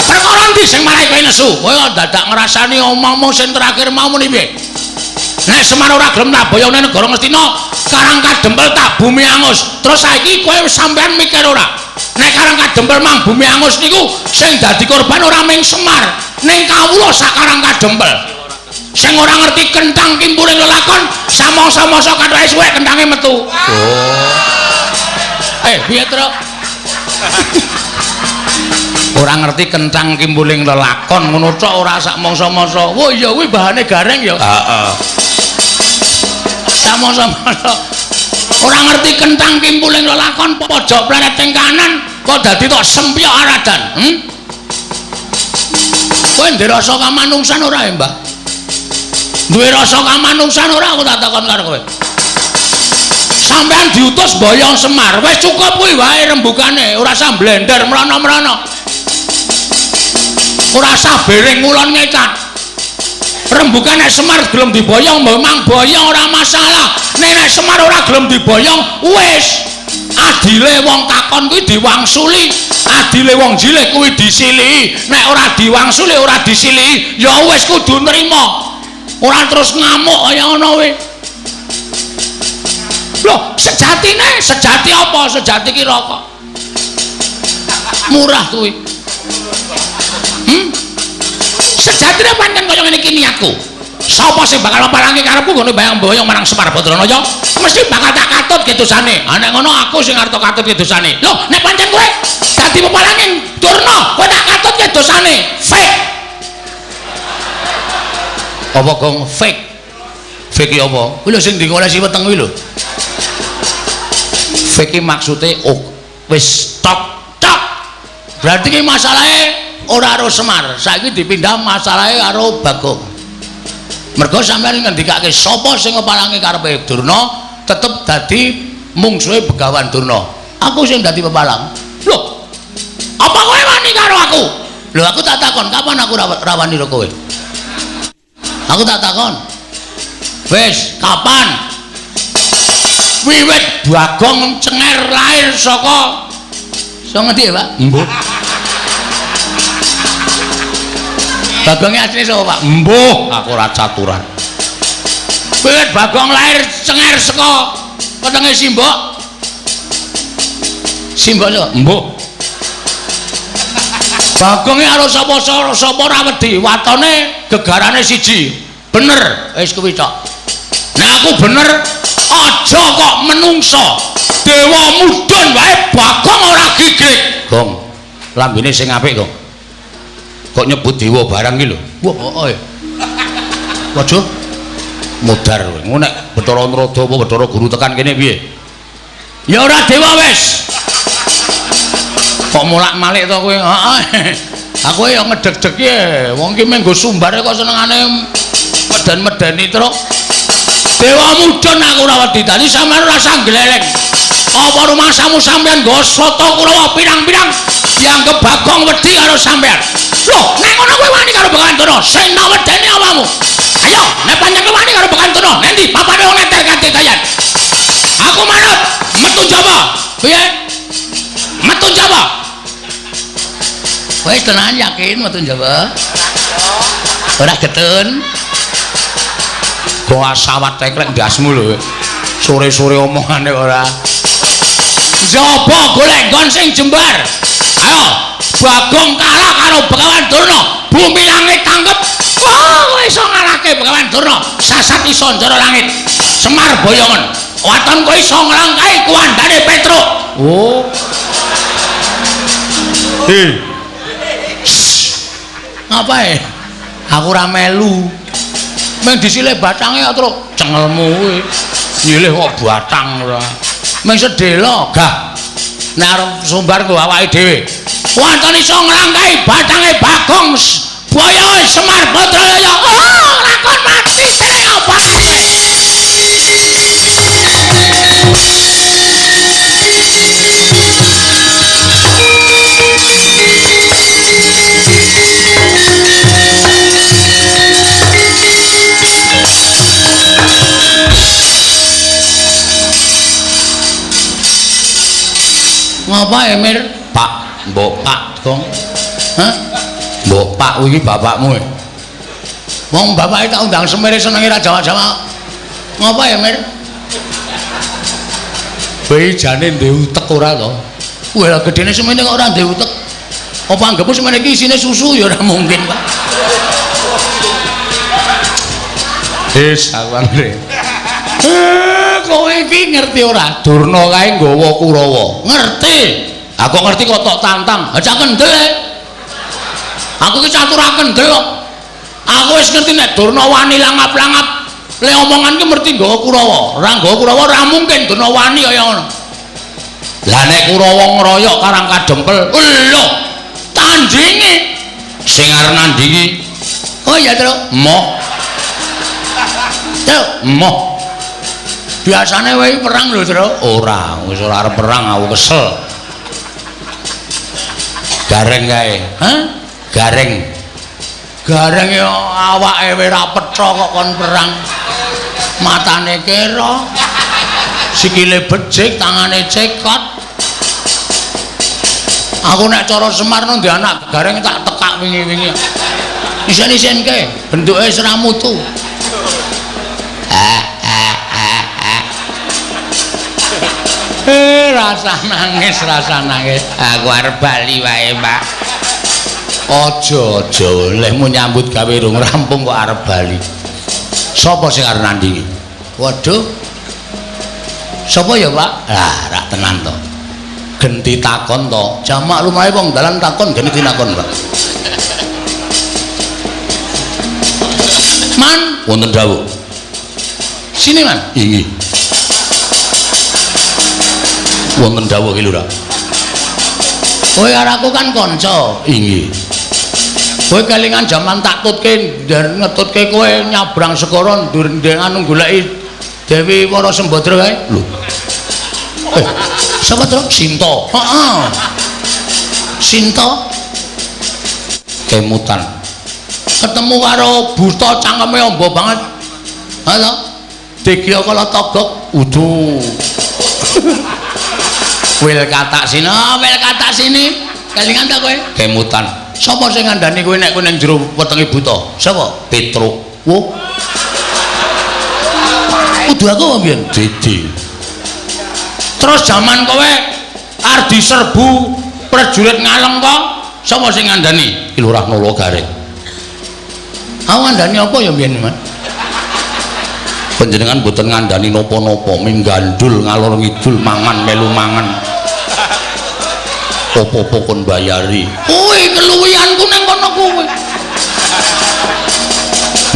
Perkara ndi sing marai kowe nesu? Kowe dadak ngrasani omongmu sing terakhir mau muni piye? Nek Semar ora gelem tak boyone negara Ngastina, Karang Kadempel tak bumi angus. Terus saiki kowe sampean mikir ora? Nek Karang Kadempel mang bumi angus niku sing dadi korban ora ming Semar, ning kawula sak Karang Kadempel. Sing ora ngerti kentang kimpuling lelakon, samangsa-mangsa kathoke suwe kentange metu. Piye, Truk? Ora ngerti kentang kimpuling lelakon ngono tok ora sak mangsa-mangsa. Wah iya kuwi bahane gareng ya. Heeh. Sak mangsa-mangsa. Ora ngerti kentang kimpuling lelakon pojok planet teng kanan kok dadi tok sempyok aradan. Kowe ndek rasa kamanungsan ora ya, Mbak? Duwe rasa kamanungsan ora aku tak takon karo kowe. Sampeyan diutus boyong Semar, wis cukup kuwi wae rembugane, ora usah blender mrono-mrono. Ora usah bereng ngulon ngecat. Rembugan nek Semar gelem diboyong memang boyong ora masalah. Nek Semar ora gelem diboyong wis adile wong takon kuwi diwangsuli, adile wong jilih kuwi disiliki. Nek ora diwangsuli ora disiliki ya wis kudu nrimo. Ora terus ngamuk kaya ngono kuwi. Loh, sejati apa? Sejati ki rokok. Murah kuwi. Sejatine pancen kaya ngene iki niatku. Sapa sing bakal palangi karepku ngene bayang-boyong marang Semar Badranaya, mesti bakal tak katut ke dosane. Nek ngono aku sing arep katut ke dosane. Loh, nek pancen kowe dadi pepalanging Durna, kowe tak katut ke dosane. Fake. Apa gong fake? Fake iki apa? Kuwi lho sing digolesi weteng kuwi lho. Fake iki maksude wis tok. Berarti ki masalahe ora karo Semar, saiki dipindah masalahe karo Bagong. Mergo sampeyan ngendikake sapa sing ngepalangi karepe Durna tetep dadi mungsuhe Begawan Durna. Aku sing dadi pepalang. Loh. Apa kowe wani karo aku? Lho aku tak takon, kapan aku rawani karo kowe? Aku tak takon. Wis, kapan? Wiwit Bagong Cenger lahir saka ngendi ya, Pak? Mbuh. Bagongnya asli sapa, Pak? Mbuh, aku ora caturan. Wiwit Bagong lahir Cenger saka wetenge Simbok. Simbok lho, mbuh. Bagongnya karo sapa ora wedi, watone gegarane siji. Bener, wis kuwi tok. Nek aku bener, aja kok menungso. Dewa mudhun wae Bagong ora gigrik. Gong, lambene sing apik, Gong. Kok nyebut dewa barang iki lho. Wah, waduh. Mudar kowe. Ngono nek Bathara Nrada apa Bathara Guru tekan kene piye? Ya ora dewa wis. Kok mulak-malik to kowe? Heeh. Aku ya ngedeg-deg ya. Wong ki menggo sumbare kok senengane medan-medani truk. Dewa mudhun aku ora wedi. Dadi sampeyan ora usah gleleng. Apa rumasamu sampeyan nggo soto Kurawa pirang-pirang dianggep Bagong wedi karo sampeyan. Loh, nek ngono kowe wani karo Begawan Durna, sing wedeni awakmu. Ayo, nek pancen kowe wani karo Begawan Durna, endi papane wong ngeter kanthi dayan. Aku manut metu Jawa. Piye? Metu Jawa. Wis tenan yakin metu Jawa. Ora getun. Kok sawat teklek ndasmu lho. Sore-sore omongane ora. Njaba golek nggon sing jembar. Ayo, Bagong kalah karo Begawan Durna. Bumi langit tanggep. Kowe iso ngalahke Begawan Durna. Sasat iso njara langit. Semar boyongan. Waton kowe iso nglangkai kuwandane Petruk. Oh. Ngapae? Aku ora melu. Meng disilih batange kok terus cengelmu kuwi. Nyilih kok batang ora. Meng sedhela gah. Nek arep sumbar ku awake dhewe. Wonten iso nglangkai batange Bagong Boyo Semar Badraya. Oh, lakon mati sing apa kowe? Ngapa Emir? Pak, mbok Pak Gong. Hah? Mbok Pak iki bapakmu. Wong bapake tak undang semere senenge ra Jawa-Jawa. Ngapa Emir? Bayi jane ndek utek ora to? Wah, lah gedene semene kok ora ndek utek. Apa anggapmu semene iki isine susu ya ora mungkin, Pak. Sawangre. Kowe iki ngerti ora? Durna kae nggawa Kurawa. Ngerti. Aku ngerti kok tok tantang. Aja kendel. Aku ki catur kendel kok. Aku wis ngerti nek Durna wani langap-langap. Le omongan ki ngerti nggawa Kurawa. Ora nggawa Kurawa ora mungkin Durna wani kaya ngono. Lah nek Kurawa ngeroyok Karang Kadempel, lho, tandinge sing arep nandingi. Oh iya, Tru. Moh. Tru, moh. Biasane kowe perang lho, Tru. Ora, wis ora arep perang aku kesel. Gareng kae. Hah? Gareng. Gareng yo awake ora petha kok kon perang. Matane kira. Sikile becik, tangane cekot. Aku nek cara Semar nang ndek anak Gareng tak tekak wingi-wingi. Isen-isenke, bentuke ora mutu. Rasa nangis. Aku arep bali wae, Pak. Aja olehmu nyambut gawe rung rampung kok arep bali. Sopo sing arep nandingi? Waduh. Sopo ya, Pak? Lah, rak tenan to. Genti takon to. Jamak lumahe wong dalan takon genti takon, Pak. Man, wonten dawuh. Sini, Man. Inggih. Wonten dawuh iki lho, Ra. Kowe karo aku kan kanca. Inggih. Kowe kelingan jaman tak tutke ngetutke kowe nyabrang segara ndengan goleki Dewi Wara Sembadra kae. Lho. Sapa to? Sinta. Heeh. Sinta kemutan. Ketemu karo buta cangkeme amba banget. Halo. Degya kala togok udu. Wil katak sini. Kelingan ta kowe? Kemutan. Sapa sing ngandani kowe nek kowe ning jero wetenge buta? Sapa? Petruk. Wo. Kudu aku apa mbiyen? Didi. Terus jaman kowe arep diserbu prajurit Ngaleng kok, sapa sing ngandani? Ki Lurah Nala Gareng. Aku ngandani apa ya mbiyen, Mas? Panjenengan mboten ngandani napa-napa, minggandul ngalor ngidul mangan melu mangan. Apa-apa kon bayari. Kowe keluwihanku nang kono kowe.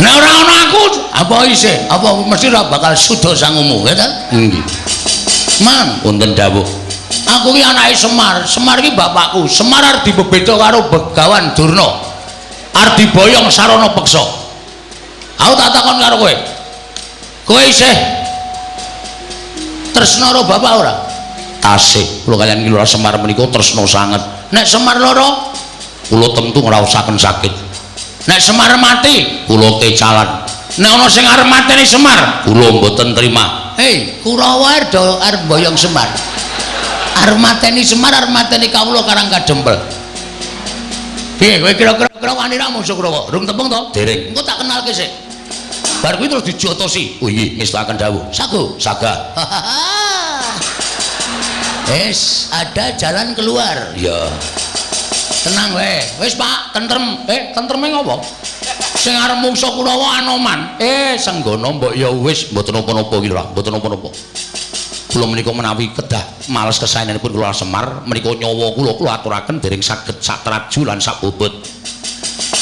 Nek ora ana aku, apa isih? Apa mesti ora bakal suda sangumu, ya ta? Nggih. Man, wonten dawuh. Aku ki anake Semar. Semar ki bapakku. Semar arep dibebeda karo Begawan Durna. Arep diboyong sarana peksa. Aku tak takon karo kowe. Kowe isih tresna karo bapak ora? Tasih. Kula kaliyan Ki Lurah Semar menika tresna sanget. Nek Semar lara, kula tentu ngraosaken sakit. Nek Semar mati, kula kecalan. Nek ana sing arep mateni Semar, kula mboten trima. Hei, Kurawa arep boyong Semar. Arep mateni Semar, arep mateni kawula Karang Kadempel. Piye kowe kira-kira wani ra musuh Kurawa? Durung tembung to? Dereng. Engko tak kenalke sik. Bar kuwi terus dijotosi. Oh iya, ngestaken dawuh. Sago, sagah. Wis, ada jalan keluar. Iya. Tenang wae. Wis Pak, tentrem. Tentreme ngopo? Sing arep mungsuh Kurawa Anoman. Senggana mbok ya wis mboten napa-napa iki lho, mboten napa-napa. Kula menika menawi kedah males kesaenanipun kula Semar, menika nyawa kula aturaken dereng saged satraju lan sabobot.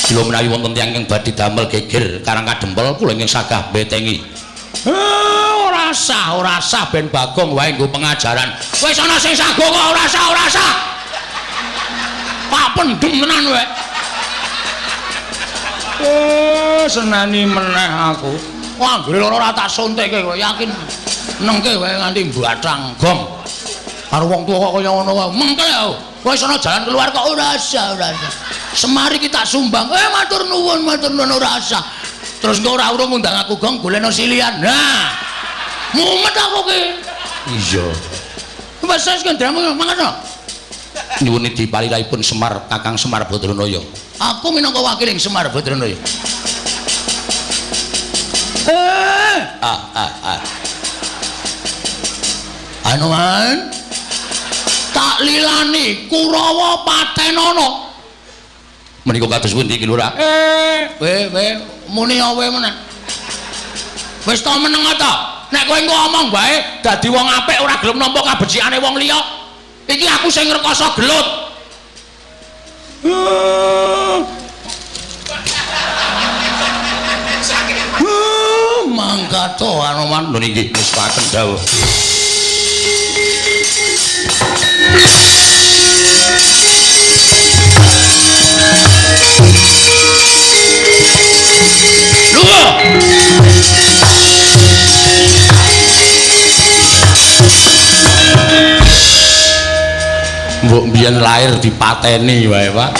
Kula menawi wonten tiyang ingkang badhe damel geger karang kadempel kula ingkang sagah betengi. Ora sah ben Bagong wae nggo pengajaran. Wis ana sing sago kok ora sah. Pak pendem tenan wae. Senani meneh aku. Wah, anggere ora tak suntikke kok yakin nengke wae nganti mbatang gong. Karo wong tuwa kok kaya ngono wae. Mengke aku. Wis ana jalan keluar kok ora sah. Semari kita sumbang. Matur nuwun ora sah. Terus engko ora urung ngundang aku gong golekno silian. Nah. Mumet aku ki. Iya. Wis wis kendramu mangono. Nyuwun dipaliraipun Semar Kakang Semar Badranaya. Aku minangka wakiling Semar Badranaya. Anoman tak lilani Kurawa Patenana. Menika kados pundi iki Lurah? Muni awe meneh. Wis to meneng ta? Nek kowe engko omong bae dadi wong apik ora gelem nampa kabecikane wong liya. Iki aku sing ngrekoso gelut. Mangkato Anoman lho niki wis paken dawuh. Mbok mbiyen lahir dipateni wae, Pak.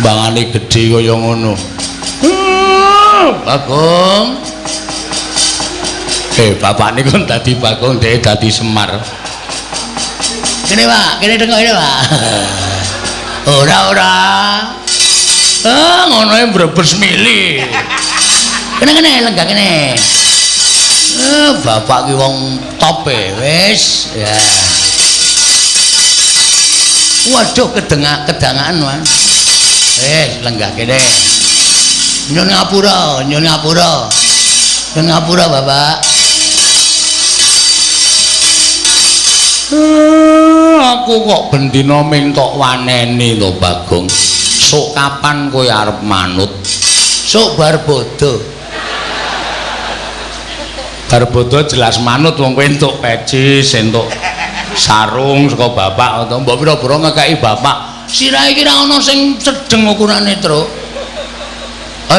Bangane gedhe kaya ngono. Bagong. Bapak niku dadi Bagong, dhek dadi Semar. Kene, Pak, kene tengok ini, Pak. Ora. Ngono e mbrebes mili. Kene lenggah kene. Bapak ki wong top wis, ya. Waduh kedangan wan. Lenggah kene. Nyun ngapura Bapak. Aku kok bendina mintok waneni lho Bagong. Sok kapan kowe arep manut? Sok bar bodho. Bar bodho jelas manut wong kowe entuk pecis, entuk sarung saka bapak utawa mbok pira-pira ngekeki bapak. Sirah iki ra ana sing sedeng ukurane, Truk.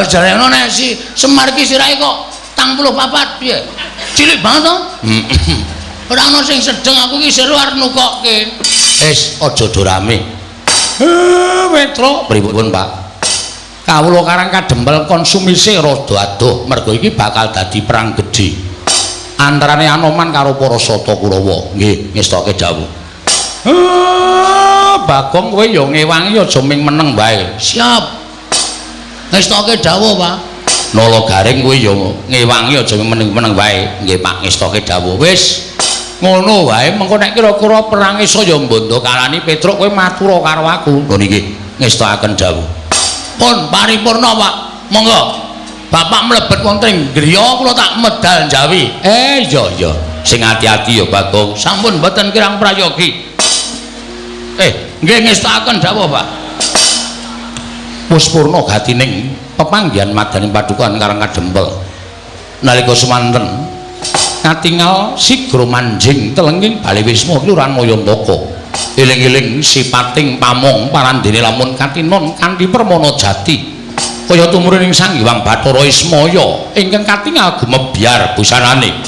Jare ana nek si Semar iki sirahe kok 84 piye? Cilik banget to? Ora ana sing sedeng aku iki sira arep nukokke. Wis aja dorame. Truk, pripun, Pak? Kawula Karang Kadempel konsumise rada adoh, mergo iki bakal dadi perang gedhe. Antarane Anoman karo para Sata Kurawa. Nggih, ngestoke dawuh. Bagong kowe ya ngewangi aja ming meneng wae. Siap. Ngestoke dawuh, Pak. Nala Garing kowe ya ngewangi aja ming meneng wae. Nggih, Pak, ngestoke dawuh. Wis ngono wae, mengko nek kira-kira perang saya mbondo kalani Petruk kowe matura karo aku. Lho niki ngestokaken dawuh. Pun paripurna, Pak. Monggo. Bapak mlebet wonten griya kula tak medal njawi. Iya. Sing ati-ati ya Bagong. Sampun mboten kirang prayogi. Nggih ngestakaken dawuh, Pak. Wis purna gatining pepanggihan madaning padukan Karang Kadempel. Nalika semanten katingal sigra manjing telenging Baliwisma Kelurahan Mayantaka. Eling-eling sipating pamong parandene lamun katinon kanthi permana jati. Kaya tumurun ing Sang Hyang Bathara Ismaya ingkang katingal gumebyar busanane